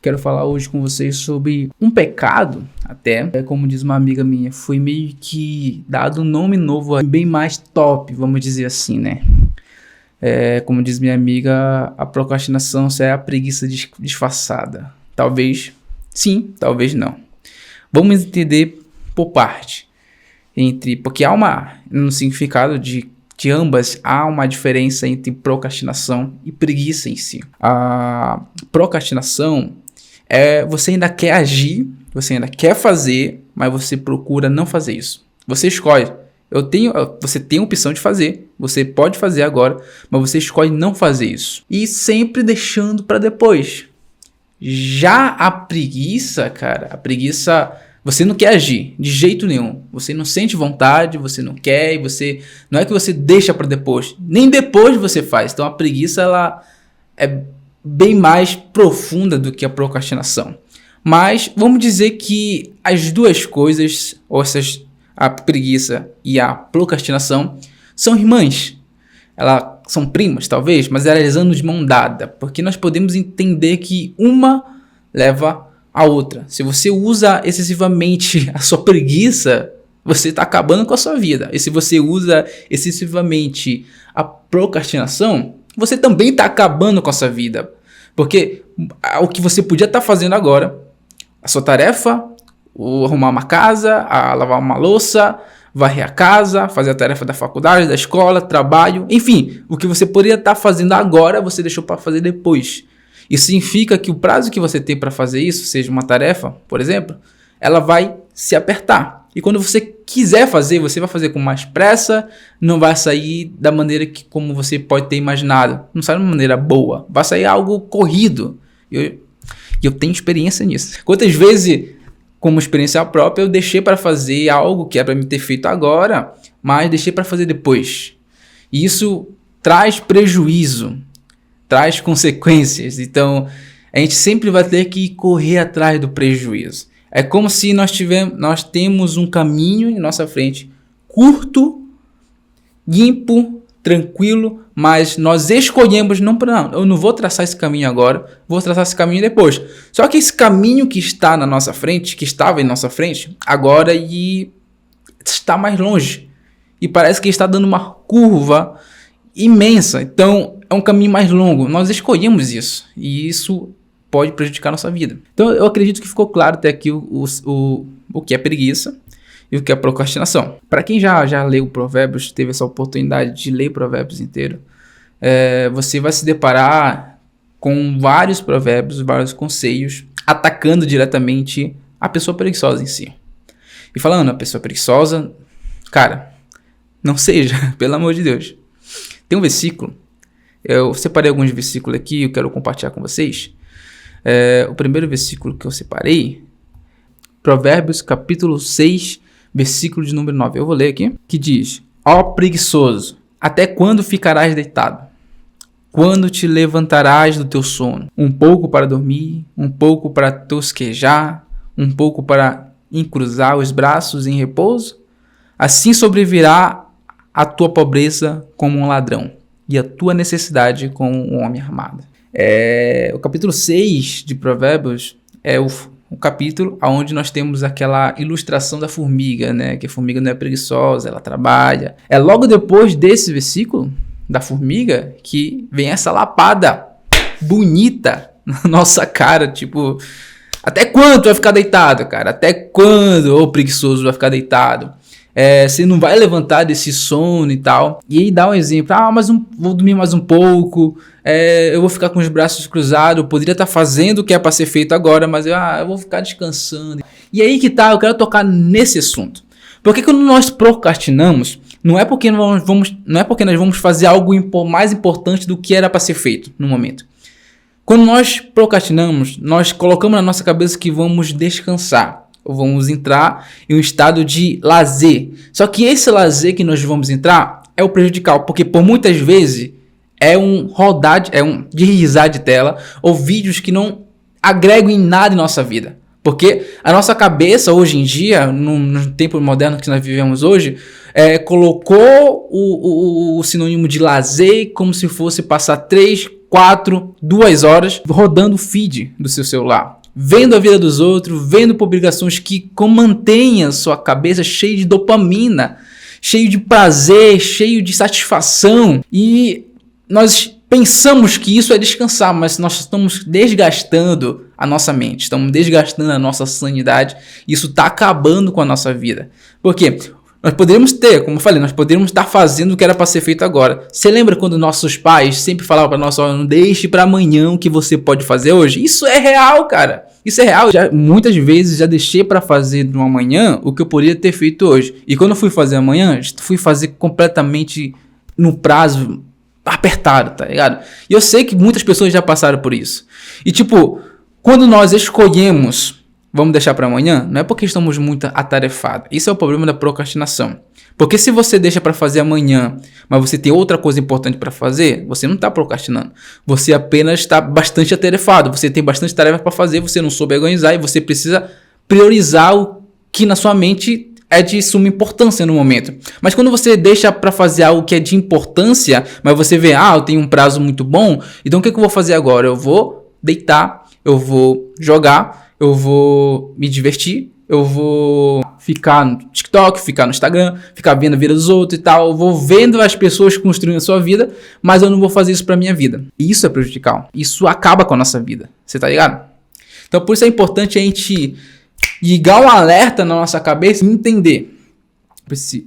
Quero falar hoje com vocês sobre um pecado, até, como diz uma amiga minha, foi meio que dado um nome novo, bem mais top, vamos dizer assim, né? Como diz minha amiga, a procrastinação é a preguiça disfarçada. Talvez sim, talvez não. Vamos entender por parte. Porque há no significado de ambas, há uma diferença entre procrastinação e preguiça em si. A procrastinação você ainda quer agir, você ainda quer fazer, mas você procura não fazer isso. Você escolhe. Você tem a opção de fazer, você pode fazer agora, mas você escolhe não fazer isso. E sempre deixando para depois. Já a preguiça, cara, você não quer agir de jeito nenhum. Você não sente vontade, você não quer, e não é que você deixa para depois, nem depois você faz. Então a preguiça ela é bem mais profunda do que a procrastinação. Mas vamos dizer que as duas coisas, a preguiça e a procrastinação, são irmãs. Elas são primas, talvez, mas elas andam de mão dada, porque nós podemos entender que uma leva a outra. Se você usa excessivamente a sua preguiça, você está acabando com a sua vida. E se você usa excessivamente a procrastinação, você também está acabando com a sua vida. Porque o que você podia estar fazendo agora, a sua tarefa, arrumar uma casa, lavar uma louça, varrer a casa, fazer a tarefa da faculdade, da escola, trabalho, enfim, o que você poderia estar fazendo agora, você deixou para fazer depois. Isso significa que o prazo que você tem para fazer isso, seja uma tarefa, por exemplo, ela vai se apertar. E quando você quiser fazer, você vai fazer com mais pressa, não vai sair da maneira como você pode ter imaginado. Não sai de uma maneira boa, vai sair algo corrido. E eu tenho experiência nisso. Quantas vezes, como experiência própria, eu deixei para fazer algo que era para me ter feito agora, mas deixei para fazer depois. E isso traz prejuízo, traz consequências. Então, a gente sempre vai ter que correr atrás do prejuízo. É como se nós temos um caminho em nossa frente, curto, limpo, tranquilo, mas nós escolhemos, não, eu não vou traçar esse caminho agora, vou traçar esse caminho depois. Só que esse caminho que está na nossa frente, que estava em nossa frente, agora está mais longe. E parece que está dando uma curva imensa. Então, é um caminho mais longo. Nós escolhemos isso. E isso pode prejudicar a nossa vida. Então, eu acredito que ficou claro até aqui o que é preguiça e o que é procrastinação. Para quem já leu Provérbios, teve essa oportunidade de ler Provérbios inteiro, você vai se deparar com vários provérbios, vários conselhos, atacando diretamente a pessoa preguiçosa em si. E falando, a pessoa preguiçosa, cara, não seja, pelo amor de Deus. Tem um versículo, eu separei alguns versículos aqui, eu quero compartilhar com vocês. O primeiro versículo que eu separei, Provérbios capítulo 6, versículo de número 9. Eu vou ler aqui, que diz: Ó preguiçoso, até quando ficarás deitado? Quando te levantarás do teu sono? Um pouco para dormir, um pouco para tosquejar, um pouco para encruzar os braços em repouso? Assim sobrevirá a tua pobreza como um ladrão, e a tua necessidade como um homem armado. O capítulo 6 de Provérbios é o capítulo onde nós temos aquela ilustração da formiga, né? Que a formiga não é preguiçosa, ela trabalha. É logo depois desse versículo da formiga que vem essa lapada bonita na nossa cara, tipo, até quando tu vai ficar deitado, cara? Até quando, ô preguiçoso, vai ficar deitado? Você não vai levantar desse sono e tal. E aí dá um exemplo. Vou dormir mais um pouco. Eu vou ficar com os braços cruzados. Eu poderia estar fazendo o que é para ser feito agora, mas eu vou ficar descansando. E aí que tá, eu quero tocar nesse assunto. Porque quando nós procrastinamos, não é porque nós vamos fazer algo mais importante do que era para ser feito no momento. Quando nós procrastinamos, nós colocamos na nossa cabeça que vamos descansar. Ou vamos entrar em um estado de lazer. Só que esse lazer que nós vamos entrar é o prejudicial, porque por muitas vezes é um deslizar de tela ou vídeos que não agregam em nada em nossa vida. Porque a nossa cabeça hoje em dia, no tempo moderno que nós vivemos hoje, colocou o sinônimo de lazer como se fosse passar 3, 4, 2 horas rodando o feed do seu celular, vendo a vida dos outros, vendo publicações que mantêm a sua cabeça cheia de dopamina, cheio de prazer, cheio de satisfação. E nós pensamos que isso é descansar, mas nós estamos desgastando a nossa mente, estamos desgastando a nossa sanidade. Isso está acabando com a nossa vida. Por quê? Nós poderíamos ter, como eu falei, nós poderíamos estar fazendo o que era para ser feito agora. Você lembra quando nossos pais sempre falavam para nós, não deixe para amanhã o que você pode fazer hoje? Isso é real, cara. Isso é real. Muitas vezes já deixei para fazer no amanhã o que eu poderia ter feito hoje. E quando eu fui fazer amanhã, fui fazer completamente no prazo apertado, tá ligado? E eu sei que muitas pessoas já passaram por isso. E tipo, quando nós escolhemos vamos deixar para amanhã, não é porque estamos muito atarefados. Isso é o problema da procrastinação. Porque se você deixa para fazer amanhã, mas você tem outra coisa importante para fazer, você não está procrastinando. Você apenas está bastante atarefado. Você tem bastante tarefas para fazer, você não soube organizar e você precisa priorizar o que na sua mente é de suma importância no momento. Mas quando você deixa para fazer algo que é de importância, mas você vê, eu tenho um prazo muito bom, então o que eu vou fazer agora? Eu vou deitar, eu vou jogar, eu vou me divertir, eu vou ficar no TikTok, ficar no Instagram, ficar vendo a vida dos outros e tal. Eu vou vendo as pessoas construindo a sua vida, mas eu não vou fazer isso pra minha vida. E isso é prejudicial. Isso acaba com a nossa vida. Você tá ligado? Então por isso é importante a gente ligar um alerta na nossa cabeça e entender.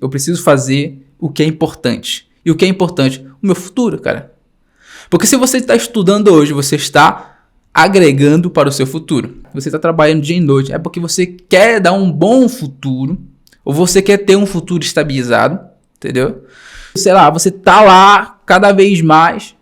Eu preciso fazer o que é importante. E o que é importante? O meu futuro, cara. Porque se você está estudando hoje, você está agregando para o seu futuro. Você está trabalhando dia e noite, é porque você quer dar um bom futuro, ou você quer ter um futuro estabilizado, entendeu? Sei lá, você tá lá cada vez mais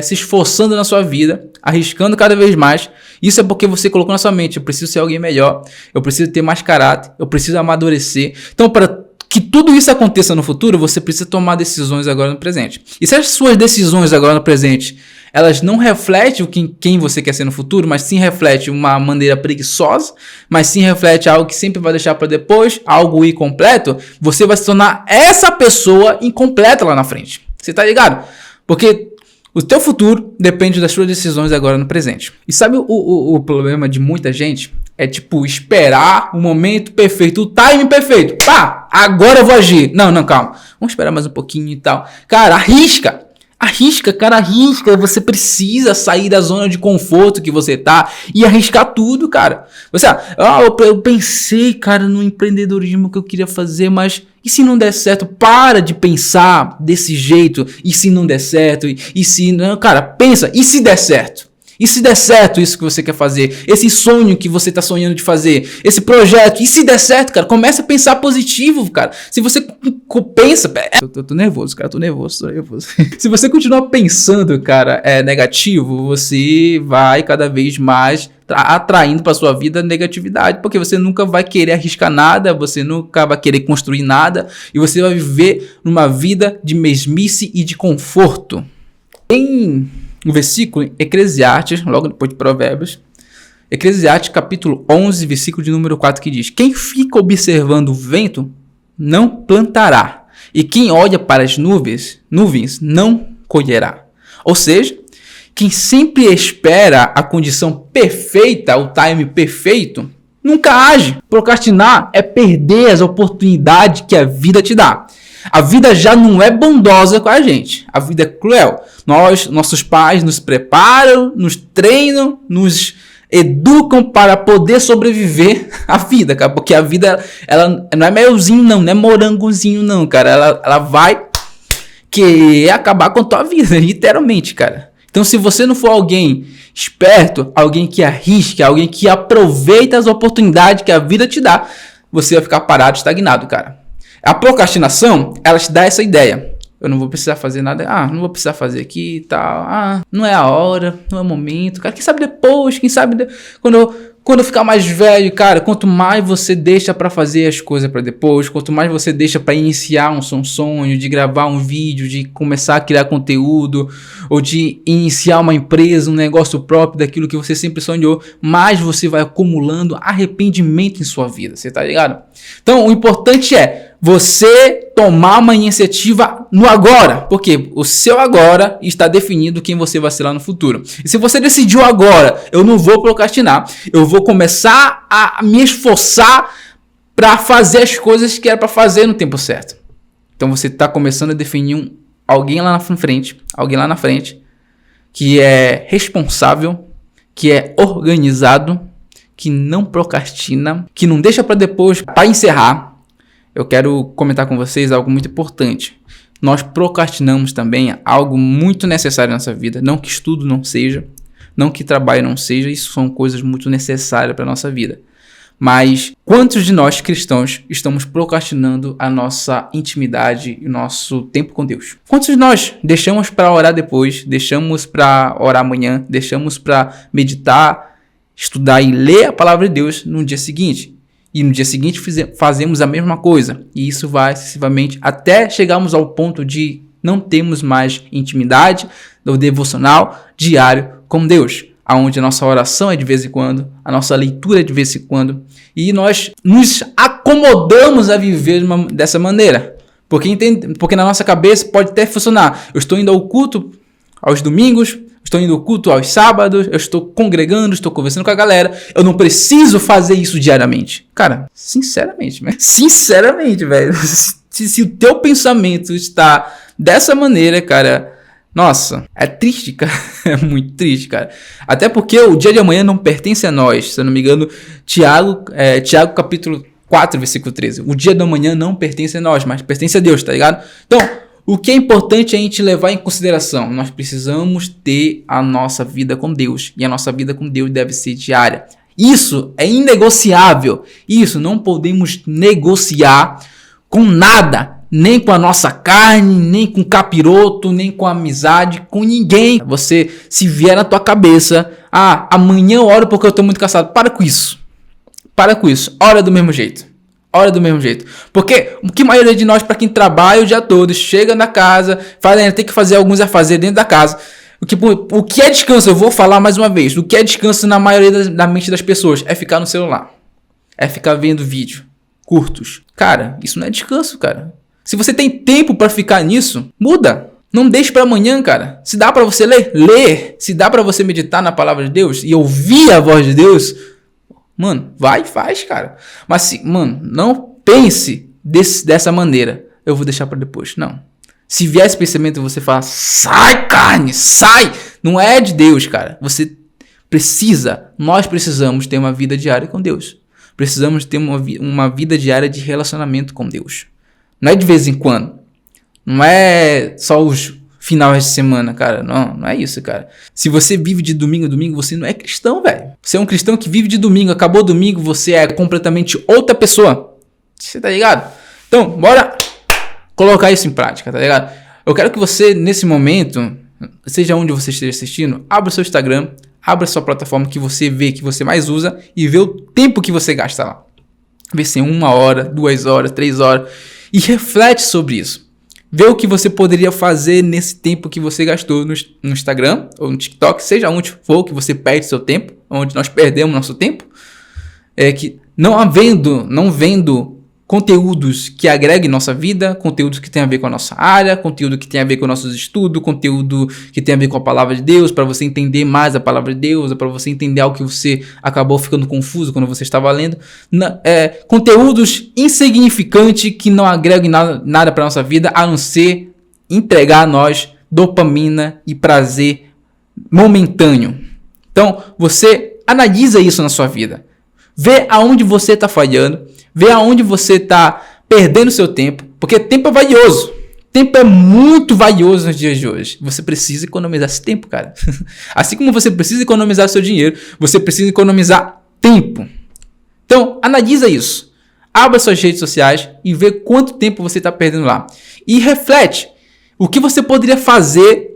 se esforçando na sua vida, arriscando cada vez mais. Isso é porque você colocou na sua mente, eu preciso ser alguém melhor, eu preciso ter mais caráter, eu preciso amadurecer. Então, para que tudo isso aconteça no futuro, você precisa tomar decisões agora no presente. E se as suas decisões agora no presente, elas não refletem quem você quer ser no futuro, mas sim reflete uma maneira preguiçosa, mas sim reflete algo que sempre vai deixar para depois, algo incompleto, você vai se tornar essa pessoa incompleta lá na frente. Você tá ligado? Porque o teu futuro depende das suas decisões agora no presente. E sabe o problema de muita gente? É tipo, esperar o momento perfeito, o time perfeito. Pá, agora eu vou agir. Não, calma. Vamos esperar mais um pouquinho e tal. Cara, arrisca. Arrisca, cara, arrisca. Você precisa sair da zona de conforto que você tá e arriscar tudo, cara. Você, eu pensei, cara, no empreendedorismo que eu queria fazer, mas e se não der certo? Para de pensar desse jeito. E se não der certo? E se não, cara, pensa. E se der certo? E se der certo isso que você quer fazer? Esse sonho que você tá sonhando de fazer? Esse projeto? E se der certo, cara? Começa a pensar positivo, cara. Se você pensa... Eu tô nervoso, cara. Tô nervoso. Se você continuar pensando, cara, negativo, você vai cada vez mais atraindo para sua vida negatividade, porque você nunca vai querer arriscar nada, você nunca vai querer construir nada, e você vai viver numa vida de mesmice e de conforto. Em um versículo, Eclesiastes, logo depois de Provérbios, Eclesiastes capítulo 11, versículo de número 4, que diz: quem fica observando o vento não plantará, e quem olha para as nuvens não colherá. Ou seja, quem sempre espera a condição perfeita, o time perfeito, nunca age. Procrastinar é perder as oportunidades que a vida te dá. A vida já não é bondosa com a gente. A vida é cruel. Nossos pais nos preparam, nos treinam, nos educam para poder sobreviver à vida, cara. Porque a vida, ela não é melzinho não é morangozinho não, cara. Ela vai querer acabar com a tua vida, literalmente, cara. Então, se você não for alguém esperto, alguém que arrisca, alguém que aproveita as oportunidades que a vida te dá, você vai ficar parado, estagnado, cara. A procrastinação, ela te dá essa ideia. Eu não vou precisar fazer nada. Não vou precisar fazer aqui e tal. Não é a hora, não é o momento. Cara, quem sabe depois, quando eu ficar mais velho, cara, quanto mais você deixa pra fazer as coisas pra depois, quanto mais você deixa pra iniciar um sonho, de gravar um vídeo, de começar a criar conteúdo, ou de iniciar uma empresa, um negócio próprio daquilo que você sempre sonhou, mais você vai acumulando arrependimento em sua vida, você tá ligado? Então, o importante é você tomar uma iniciativa no agora. Porque o seu agora está definindo quem você vai ser lá no futuro. E se você decidiu agora, eu não vou procrastinar, eu vou começar a me esforçar para fazer as coisas que era para fazer no tempo certo. Então você está começando a definir alguém lá na frente, que é responsável, que é organizado, que não procrastina, que não deixa para depois. Para encerrar, eu quero comentar com vocês algo muito importante. Nós procrastinamos também algo muito necessário na nossa vida. Não que estudo não seja, não que trabalho não seja, isso são coisas muito necessárias para a nossa vida. Mas quantos de nós cristãos estamos procrastinando a nossa intimidade e o nosso tempo com Deus? Quantos de nós deixamos para orar depois, deixamos para orar amanhã, deixamos para meditar, estudar e ler a palavra de Deus no dia seguinte? E no dia seguinte fazemos a mesma coisa. E isso vai excessivamente até chegarmos ao ponto de não termos mais intimidade do devocional diário com Deus. Onde a nossa oração é de vez em quando, a nossa leitura é de vez em quando. E nós nos acomodamos a viver dessa maneira. Porque na nossa cabeça pode até funcionar. Eu estou indo ao culto aos domingos, estou indo ao culto aos sábados, eu estou congregando, estou conversando com a galera. Eu não preciso fazer isso diariamente. Cara, sinceramente, velho. Se o teu pensamento está dessa maneira, cara, nossa, é triste, cara. É muito triste, cara. Até porque o dia de amanhã não pertence a nós. Se eu não me engano, Tiago capítulo 4, versículo 13. O dia de amanhã não pertence a nós, mas pertence a Deus, tá ligado? Então, o que é importante é a gente levar em consideração. Nós precisamos ter a nossa vida com Deus. E a nossa vida com Deus deve ser diária. Isso é inegociável. Isso não podemos negociar com nada. Nem com a nossa carne, nem com capiroto, nem com amizade, com ninguém. Você, se vier na tua cabeça, amanhã eu oro porque eu estou muito cansado. Para com isso. Ora do mesmo jeito. Porque o que a maioria de nós, para quem trabalha o dia todo, chega na casa, tem que fazer alguns a fazer dentro da casa. O que é descanso? Eu vou falar mais uma vez. O que é descanso na maioria da mente das pessoas? É ficar no celular. É ficar vendo vídeo curtos. Cara, isso não é descanso, cara. Se você tem tempo para ficar nisso, muda. Não deixe para amanhã, cara. Se dá para você ler. Se dá para você meditar na palavra de Deus e ouvir a voz de Deus, mano, vai e faz, cara. Mas, não pense dessa maneira. Eu vou deixar para depois. Não. Se vier esse pensamento, você fala, sai, carne, sai. Não é de Deus, cara. Nós precisamos ter uma vida diária com Deus. Precisamos ter uma vida diária de relacionamento com Deus. Não é de vez em quando. Não é só os finais de semana, cara. Não é isso, cara. Se você vive de domingo a domingo, você não é cristão, velho. Você é um cristão que vive de domingo. Acabou domingo, você é completamente outra pessoa. Você tá ligado? Então, bora colocar isso em prática, tá ligado? Eu quero que você, nesse momento, seja onde você esteja assistindo, abra o seu Instagram, abra a sua plataforma que você vê, que você mais usa e vê o tempo que você gasta lá. Vê se é 1 hora, 2 horas, 3 horas. E reflete sobre isso. Vê o que você poderia fazer nesse tempo que você gastou no Instagram ou no TikTok, seja onde for que você perde seu tempo, onde nós perdemos nosso tempo. É que não vendo conteúdos que agreguem nossa vida, conteúdos que tem a ver com a nossa área, conteúdo que tem a ver com nossos estudos, conteúdo que tem a ver com a palavra de Deus, para você entender mais a palavra de Deus, para você entender algo que você acabou ficando confuso quando você estava lendo. Conteúdos insignificantes que não agregam nada para nossa vida, a não ser entregar a nós dopamina e prazer momentâneo. Então, você analisa isso na sua vida. Vê aonde você está falhando. Vê aonde você está perdendo seu tempo. Porque tempo é valioso. Tempo é muito valioso nos dias de hoje. Você precisa economizar esse tempo, cara. Assim como você precisa economizar seu dinheiro, você precisa economizar tempo. Então, analisa isso. Abra suas redes sociais e vê quanto tempo você está perdendo lá. E reflete o que você poderia fazer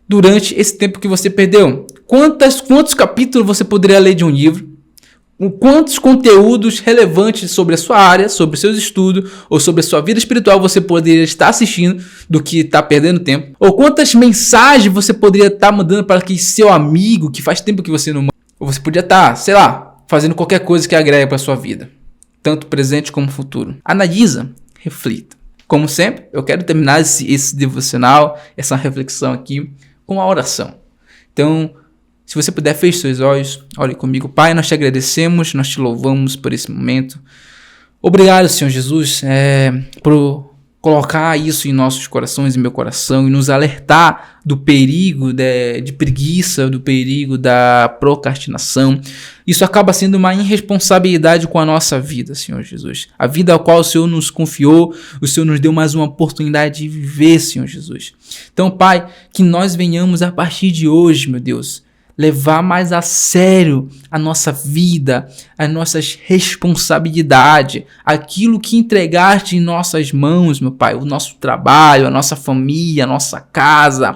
durante esse tempo que você perdeu. Quantos capítulos você poderia ler de um livro? Quantos conteúdos relevantes sobre a sua área, sobre os seus estudos ou sobre a sua vida espiritual você poderia estar assistindo do que está perdendo tempo? Ou quantas mensagens você poderia estar mandando para aquele seu amigo que faz tempo que você não manda? Ou você podia estar, sei lá, fazendo qualquer coisa que agregue para a sua vida, tanto presente como futuro. Analisa, reflita. Como sempre, eu quero terminar esse devocional, essa reflexão aqui, com a oração. Então, se você puder, feche seus olhos, ore comigo. Pai, nós te agradecemos, nós te louvamos por esse momento. Obrigado, Senhor Jesus, por colocar isso em nossos corações, em meu coração, e nos alertar do perigo de preguiça, do perigo da procrastinação. Isso acaba sendo uma irresponsabilidade com a nossa vida, Senhor Jesus. A vida a qual o Senhor nos confiou, o Senhor nos deu mais uma oportunidade de viver, Senhor Jesus. Então, Pai, que nós venhamos a partir de hoje, meu Deus, levar mais a sério a nossa vida, as nossas responsabilidades, aquilo que entregaste em nossas mãos, meu Pai, o nosso trabalho, a nossa família, a nossa casa,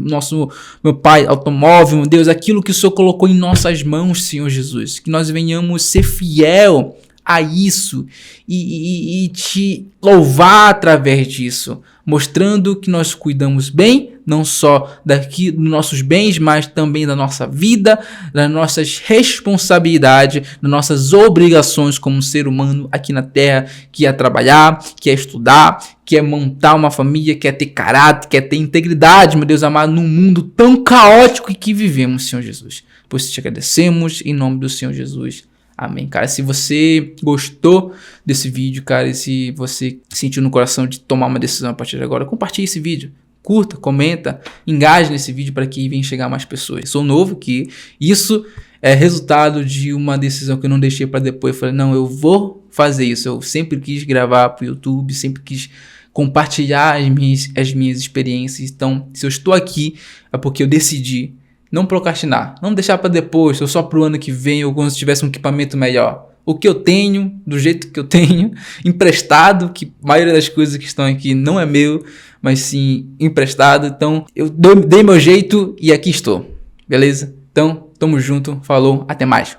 nosso meu Pai, automóvel, meu Deus, aquilo que o Senhor colocou em nossas mãos, Senhor Jesus, que nós venhamos ser fiel a isso e te louvar através disso, mostrando que nós cuidamos bem, não só dos nossos bens, mas também da nossa vida, das nossas responsabilidades, das nossas obrigações como ser humano aqui na Terra, que é trabalhar, que é estudar, que é montar uma família, que é ter caráter, que é ter integridade, meu Deus amado, num mundo tão caótico que vivemos, Senhor Jesus. Por isso te agradecemos, em nome do Senhor Jesus. Amém, cara. Se você gostou desse vídeo, cara, e se você sentiu no coração de tomar uma decisão a partir de agora, compartilhe esse vídeo. Curta, comenta, engaje nesse vídeo para que venha chegar mais pessoas. Sou novo, que isso é resultado de uma decisão que eu não deixei para depois. Eu falei, não, eu vou fazer isso. Eu sempre quis gravar para o YouTube, sempre quis compartilhar as minhas experiências. Então, se eu estou aqui, é porque eu decidi não procrastinar, não deixar para depois, ou só para o ano que vem, ou quando tivesse um equipamento melhor. O que eu tenho, do jeito que eu tenho, emprestado, que a maioria das coisas que estão aqui não é meu, mas sim emprestado. Então, eu dei meu jeito e aqui estou, beleza? Então, tamo junto, falou, até mais.